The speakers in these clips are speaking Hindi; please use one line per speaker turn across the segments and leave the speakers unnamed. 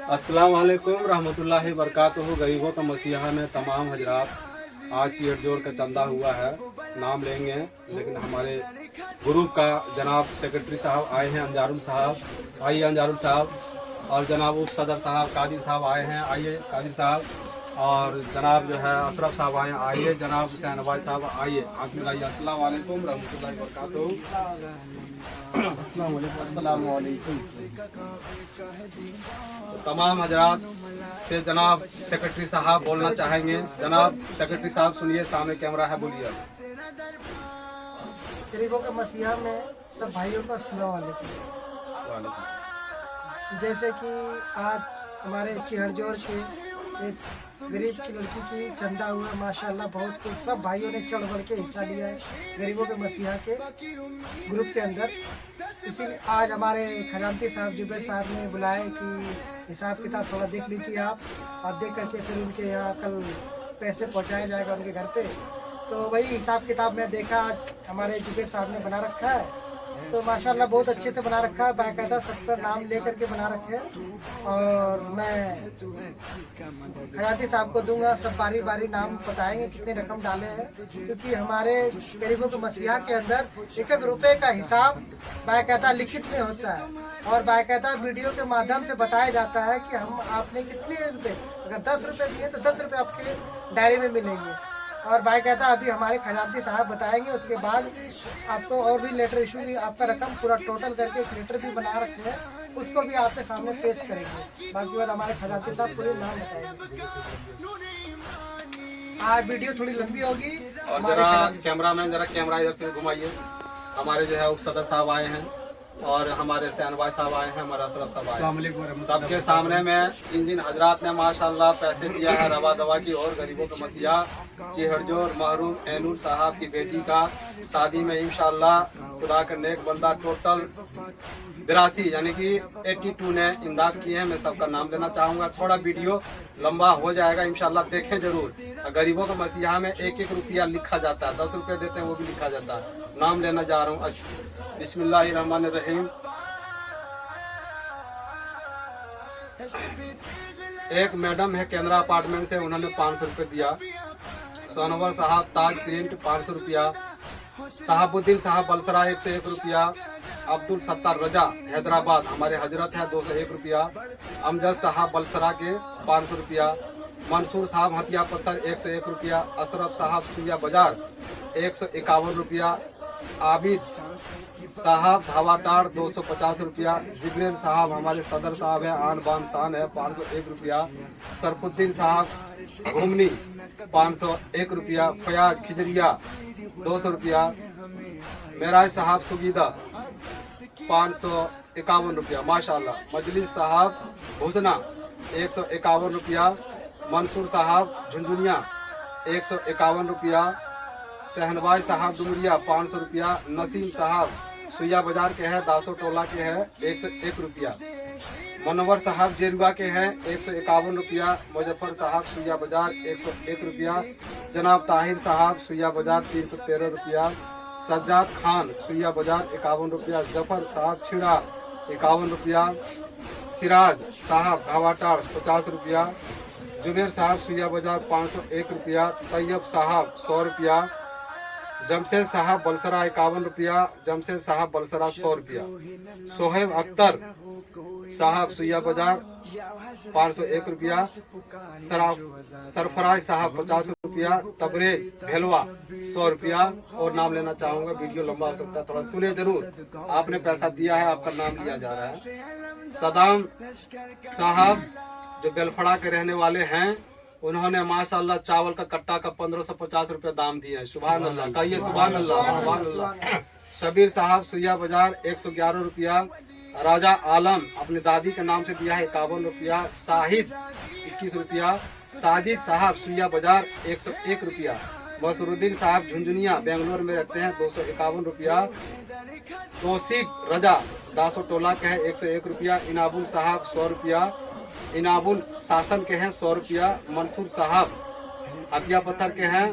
अस्सलाम वालेकुम रहमतुल्लाहि बरकातुहू। गरीबों का मसीहा में तमाम हजरात, आज चीड़ जोड़ का चंदा हुआ है, नाम लेंगे, लेकिन हमारे ग्रुप का जनाब सेक्रेटरी साहब आए हैं, अंजारुल साहब। आइए अंजारुल साहब। और जनाब उप सदर साहब कादिर साहब आए हैं, आइए कादिर साहब। और जनाब जो है अशरफ साहब आए हैं, आइए। जनाब हुसैन अबाई साहब आइए। हाथ मिलाइए। अस्सलाम वालेकुम रहमतुल्लाहि बरकातुहू।
अस्सलाम वालेकुम।
तमाम हजरात से जनाब सेक्रेटरी साहब बोलना चाहेंगे। जनाब सेक्रेटरी साहब सुनिए, सामने कैमरा है, बोलिए।
गरीबों के मसीहा में सब भाइयों का अस्सलाम वालेकुम। जैसे कि आज हमारे चिहड़जोर के एक गरीब की लड़की की चंदा हुआ, माशाल्लाह बहुत कुछ सब भाइयों ने चढ़ बढ़ के हिस्सा लिया है गरीबों के मसीहा के ग्रुप के अंदर। इसीलिए आज हमारे खजानती साहब जुबैर साहब ने बुलाया कि हिसाब किताब थोड़ा देख लीजिए आप, और देख करके फिर उनके यहाँ कल पैसे पहुँचाया जाएगा उनके घर पे। तो वही हिसाब किताब में देखा आज हमारे जुबैर साहब ने बना रखा है, तो माशाल्लाह बहुत अच्छे से बना रखा है, बाकायदा सब पर नाम ले करके बना रखे हैं। और मैं खजानती साहब को दूंगा, सब बारी बारी नाम बताएंगे कितने रकम डाले हैं, क्योंकि हमारे गरीबों के मसीहा के अंदर एक एक रुपए का हिसाब बाकायदा लिखित में होता है, और बाकायदा वीडियो के माध्यम से बताया जाता है कि हम आपने कितने रुपए, अगर 10 रुपए दिए तो 10 रुपए आपके डायरी में मिलेंगे। और बाकायदा अभी हमारे खजानती साहब बताएंगे, उसके बाद आपको और भी लेटर इशू भी, आपका रकम पूरा टोटल करके एक लेटर भी बना रखे हैं, उसको भी आपके सामने पेश करेंगे। बाकी बात हमारे खजानती साहब पूरे नाम बताएंगे। आज वीडियो थोड़ी लंबी होगी।
और जरा कैमरामैन जरा कैमरा इधर से घुमाइए। हमारे जो है उप सदर साहब आए हैं, और हमारे हुसैन भाई साहब आए हैं, हमारा अशरफ साहब आए हैं। सबके सामने में जिन जिन हजरात ने माशाल्लाह पैसे दिया है रवा दवा की, और गरीबों के मसीहा चिहड़जोर महरूम ऐनुल साहब की बेटी का शादी में इंशाल्लाह खुदा का नेक बंदा टोटल 82 यानी कि 82 ने इमदाद किए हैं। मैं सबका नाम लेना चाहूँगा, थोड़ा वीडियो लंबा हो जाएगा, इंशाल्लाह देखें जरूर। गरीबों के मसीहा में एक एक रुपया लिखा जाता है, 10 रुपये देते हैं वो भी लिखा जाता है। नाम लेना जा रहा हूँ। बिस्मिल्लाहिर्रहमानिर्रहीम। एक मैडम है केंद्रा अपार्टमेंट से, उन्होंने 500 रुपये दिया। सोनवर साहब ताज प्रिंट 500 रुपया। साहबुद्दीन साहब बलसरा 101 रुपया। अब्दुल सत्तार रजा हैदराबाद हमारे हजरत है 201 रुपया। अमजद साहब बलसरा के 500 रुपया। मंसूर साहब हथिया पत्थर 101 रुपया। अशरफ साहब सुइया बाजार 151 रुपया। आबिद साहब धावाटार 250 रुपया। जिब्रेल साहब हमारे सदर साहब है, आन बान शान है, 501 रुपया। सरफुद्दीन साहब घूमनी 501 रुपया। फयाज खिजरिया 200 रुपया। मेराज साहब सुगीदा 551 रुपया माशाल्लाह। मजलिस साहब भुसना 151 रुपया। मंसूर साहब झुंझुनिया 151 रुपया। सहनवाज साहब डुमरिया 500 रुपया। नसीम साहब सुइया बाजार के हैं, दासो टोला के हैं, 101 रुपया। मनोवर साहब जेरुआ के हैं 151 रुपया। मुजफ्फर साहब सुइया बाजार 101 रुपया। जनाब ताहिर साहब सुइया बाजार 313 रुपया। सज्जाद खान सुइया बाजार 51 रुपया। जफर साहब छिड़ा 51 रुपया। सिराज साहब घावाटार 50 रुपया। जुबेर साहब सुइया बाजार 501 रुपया। तैयब साहब 100 रुपया। जमशेद साहब बलसरा 51 रुपया। जमशेद साहब बलसरा 100 रुपया। सोहेब अख्तर साहब सुइया बाजार 501 रुपया। सरफराज साहब 50 रुपया। तबरेज भेलवा 100 रुपया। और नाम लेना चाहूंगा, वीडियो लंबा हो सकता है, थोड़ा सुने जरूर। आपने पैसा दिया है, आपका नाम लिया जा रहा है। सदाम साहब जो बेलफड़ा के रहने वाले हैं, उन्होंने माशाल्लाह चावल का कट्टा का 1550 रुपया दाम दिया है। सुभान अल्लाह, कहिए सुभान अल्लाह, सुभान अल्लाह। शबीर साहब सुइया बाजार 111 रुपया। राजा आलम अपनी दादी के नाम से दिया है 51 रुपया। शाहिद 21 रुपया। साजिद साहब सुइया बाजार 101 रुपया। बसरुद्दीन साहब झुंझुनिया बेंगलोर में रहते हैं 251 रुपया। तोसीब रजा दासो टोला के हैं 101 रुपया। इनाबुल साहब 100 रुपया। इनाबुल शासन के हैं 100 रुपया। मंसूर साहब अकिया पत्थर के हैं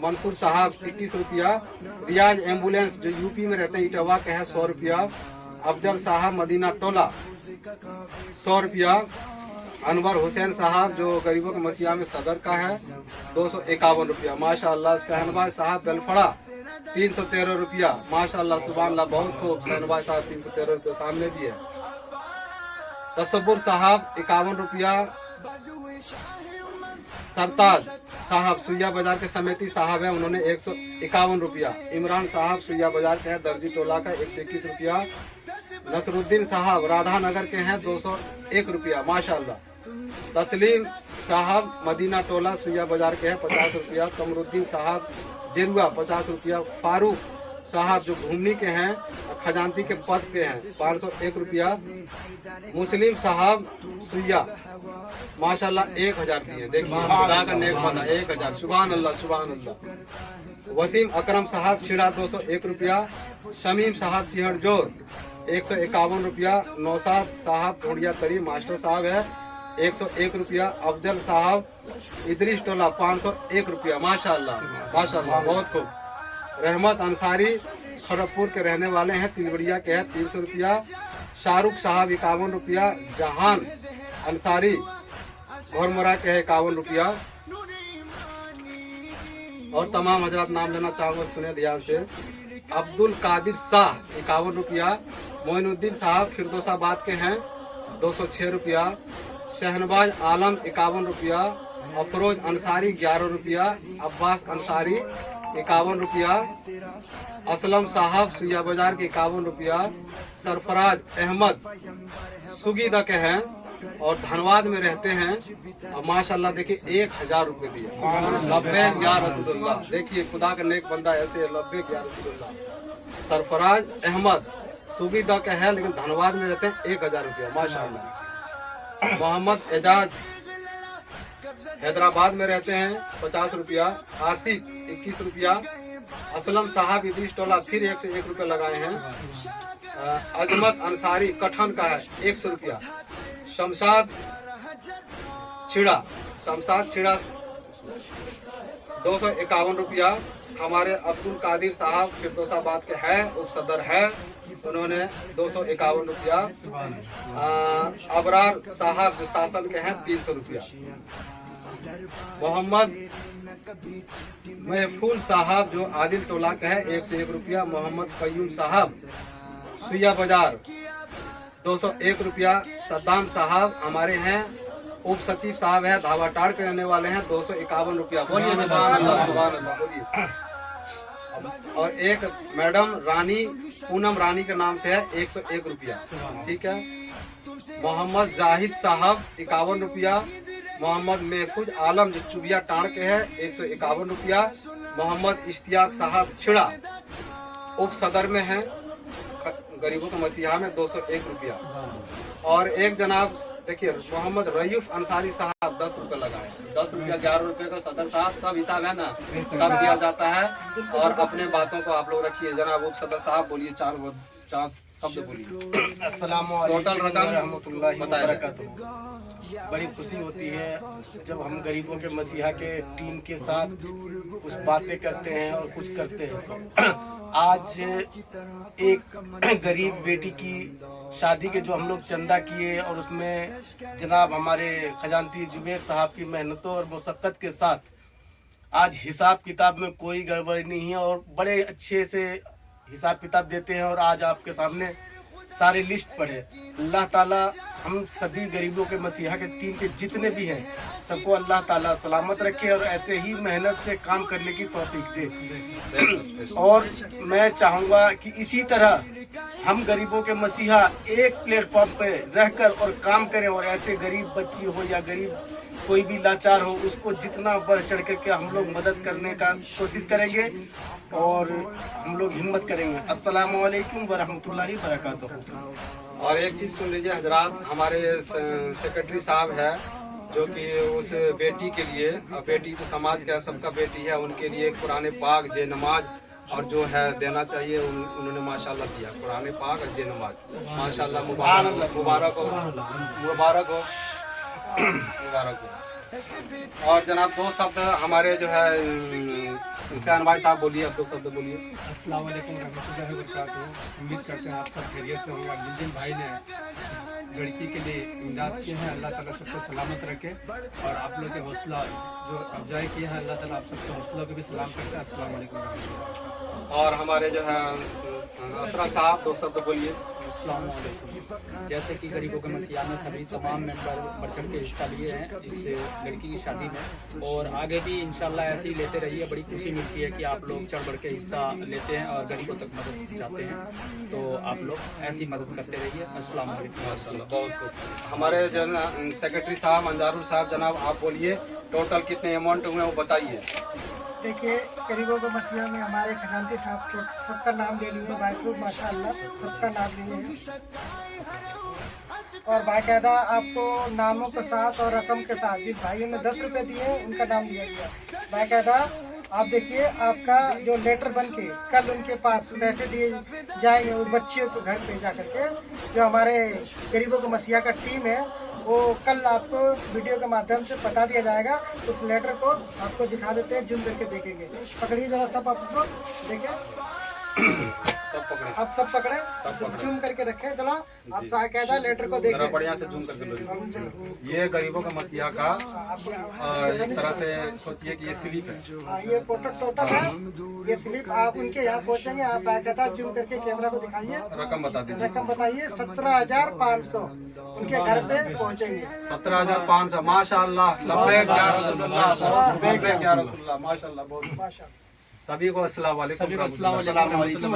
मंसूर साहब 21 रुपया। रियाज एम्बुलेंस जो यूपी में रहते हैं इटावा के हैं 100 रुपया। अफजल साहब मदीना टोला 100 रुपया। अनवर हुसैन साहब जो गरीबों के मसीहा में सदर का है 251 रुपया माशाअल्लाह। शहनवाज साहब बेलफड़ा 313 रुपया माशाअल्लाह सुभानअल्लाह, बहुत खूब। शहनवाज साहब 313 रुपया सामने भी है। तसब्बुर साहब 51 रुपया। सरताज साहब सुइया बाजार के समिति साहब है, उन्होंने 151 रुपया। इमरान साहब सुइया बाजार के हैं दर्जी टोला का 121 रुपया। नसरुद्दीन साहब राधानगर के हैं 201 रुपया माशाअल्लाह। तस्लीम साहब मदीना टोला सुइया बाजार के हैं 50 रुपया। कमरुद्दीन साहब जेरुआ 50 रुपया। फारूक साहब जो घूमनी के हैं खजानती के पद पे हैं 501 रुपया। मुस्लिम साहब सुइया माशाल्लाह 1000 दिए, देखिए खुदा का नेक बंदा 1000 सुभान अल्लाह सुभान अल्लाह। वसीम अकरम साहब छिड़ा 201 रुपया। शमीम साहब चिहड़ जोर 151 रुपया। नौसाद साहब ढोड़िया तरी मास्टर साहब है 101 रुपया। अफजल साहब इदरीस टोला 501 रुपया माशाल्लाह माशाल्लाह, बहुत खूब। रहमत अंसारी खड़गपुर के रहने वाले हैं, तिलवड़िया के हैं 300 रुपया। शाहरुख साहब 51 रुपया। जहान अंसारी घोरमरा के हैं 51 रुपया। और तमाम हजरात नाम लेना चाहूँगा, सुने ध्यान से। अब्दुल कादिर शाह 51 रुपया। मोइनुद्दीन साहब फिरदौसाबाद के हैं 206 रुपया। शहनवाज आलम 51 रुपया। अफरोज अंसारी 11 रुपया। अब्बास अंसारी 51 रुपया। असलम साहब सुइया बाजार के 51 रुपया। सरफराज अहमद सुगीदा के हैं और धनबाद में रहते हैं और माशाल्लाह देखिए 1000 रुपये दिए। लब्बैक या रसूलुल्लाह, देखिए खुदा का नेक बंदा ऐसे लब्बैक या रसूलुल्लाह। सरफराज अहमद सुगीदा के हैं लेकिन धनबाद में रहते हैं 1000 रुपया माशाल्लाह। मोहम्मद एजाज हैदराबाद में रहते हैं 50 रुपया। आसिफ 21 रुपया। असलम साहब इदरीस टोला फिर 101 रुपया लगाए हैं। अजमत अंसारी कठन का है 100 रुपया। शमशाद छिड़ा 251 रुपया। हमारे अब्दुल कादिर साहब फिरदौसाबाद के हैं, उप सदर है, उन्होंने 251 रुपया। अबरार साहब जो शासन के हैं 300 रुपया। मोहम्मद महफूल साहब जो आदिल टोला के हैं 101 रुपया। मोहम्मद कयूम साहब सुइया बाजार 201 रुपया। सद्दाम साहब हमारे हैं, उप सचिव साहब है, धावाटाड़ के रहने वाले हैं 251 रुपया। बोलिए सुभान अल्लाह सुभान अल्लाह बोलिए। और एक मैडम रानी पूनम रानी के नाम से है 101 रुपया, ठीक है। मोहम्मद जाहिद साहब 51 रुपया। मोहम्मद महफूज आलम जो चुबिया टाड़ के हैं 151 रुपया। मोहम्मद इश्तियाक साहब छिड़ा उप सदर में है गरीबों के मसीहा में 201 रुपया। और एक जनाब देखिए मोहम्मद रयूफ अंसारी साहब 10 रुपये लगाए, 10 रुपया 11 रुपये का सदर साहब सब हिसाब है ना, सब दिया जाता है। और अपने बातों को आप लोग रखिए। जनाब उप सदर साहब बोलिए चार शब्द बोलिए। टोटल रकम बताया।
बड़ी खुशी होती है जब हम गरीबों के मसीहा के टीम के साथ कुछ बातें करते हैं और कुछ करते हैं। आज एक गरीब बेटी की शादी के जो हम लोग चंदा किए और उसमें जनाब हमारे खजानती जुबैर साहब की मेहनतों और मुशक्कत के साथ आज हिसाब किताब में कोई गड़बड़ी नहीं है और बड़े अच्छे से हिसाब किताब देते हैं। और आज आपके सामने सारे लिस्ट पढ़े। अल्लाह ताला हम सभी गरीबों के मसीहा के टीम के जितने भी हैं सबको अल्लाह ताला सलामत रखे और ऐसे ही मेहनत से काम करने की तौफीक दे। और मैं चाहूँगा कि इसी तरह हम गरीबों के मसीहा एक प्लेटफॉर्म पे रहकर और काम करें और ऐसे गरीब बच्ची हो या गरीब कोई भी लाचार हो उसको जितना बढ़ चढ़ करके हम लोग मदद करने का कोशिश करेंगे और हम लोग हिम्मत करेंगे। अस्सलामु अलैकुम व रहमतुल्लाहि व बरकातुहू।
और एक चीज़ सुन लीजिए हजरात, हमारे सेक्रेटरी साहब है जो कि उस बेटी के लिए, बेटी तो समाज का सबका बेटी है, उनके लिए कुरान पाक जे नमाज और जो है देना चाहिए उन्होंने माशाल्लाह दिया। कुरान पाक और जे नमाज माशाल्लाह मुबारक हो मुबारक हो मुबारक हो मुबारक हो। और जनाब दो शब्द हमारे जो है हुसैन भाई साहब बोलिए, अब दो शब्द बोलिए।
अस्सलाम वालेकुम रहमतुल्लाहि व बरकातहू। उम्मीद करते हैं आप सब खैरियत से होंगे। जिन भाई ने लड़की के लिए इमदाद किए हैं, अल्लाह ताला सबको सलामत रखे, और आप लोग के हौसला जो अफजाई किए हैं, अल्लाह ताला आप सबके हौसलों को भी सलाम करते हैं। अस्सलाम वालेकुम रहमतुल्लाह।
और हमारे जो है अशरफ साहब दो शब्द बोलिए।
अस्सलाम वालेकुम। जैसे कि गरीबों के मसीहा में सभी तमाम मेंबर बढ़ चढ़ के हिस्सा लिए हैं इस लड़की की शादी में, और आगे भी इंशाल्लाह ऐसे ही लेते रहिए। बड़ी खुशी मिलती है कि आप लोग चढ़ बढ़ के हिस्सा लेते हैं और गरीबों तक मदद पहुँचाते हैं, तो आप लोग ऐसी मदद करते रहिए। अस्सलाम वालेकुम।
माशाल्लाह, बहुत खूब। हमारे जन सेक्रेटरी साहब अंजारुल साहब, जनाब आप बोलिए टोटल कितने अमाउंट हुए वो बताइए।
देखिए, गरीबों के मसीहा में हमारे खजानती साहब सबका नाम ले लिए, बाखूब माशाअल्लाह सबका नाम लिए हैं, और बाकायदा आपको नामों के साथ और रकम के साथ जिन भाइयों ने 10 रुपये दिए हैं उनका नाम लिया गया बाकायदा। आप देखिए, आपका जो लेटर बन के कल उनके पास पैसे दिए जाएंगे उन बच्चियों को घर पे जा करके, जो हमारे गरीबों के मसीहा का टीम है, वो कल आपको वीडियो के माध्यम से बता दिया जाएगा। उस लेटर को आपको दिखा देते हैं, जूम करके देखेंगे। पकड़िए जरा सब, आपको देखिए
सब पकड़े,
आप सब पकड़े,
सब पकड़े।
जूम करके रखें। चलो आप बाकायदा लेटर को देखिए,
बढ़िया से जूम करके बोलिए। ये गरीबों का मसीहा का एक तरह से सोचिए कि ये स्लिप है।
हाँ, ये टोटल है, ये स्लिप। आप उनके यहाँ पहुँचेंगे, आप बाकायदा जूम करके कैमरा को दिखाइए,
रकम बता दीजिए।
रकम बताइए। 17,500 उनके घर पे पहुँचेंगे।
17,500 माशाअल्लाह। लब्बैक या रसूलुल्लाह, लब्बैक या रसूलुल्लाह। माशाअल्लाह, बहुत
माशाअल्लाह।
सभी को अस्सलाम वालेकुम।
सभी को अस्सलाम वालेकुम।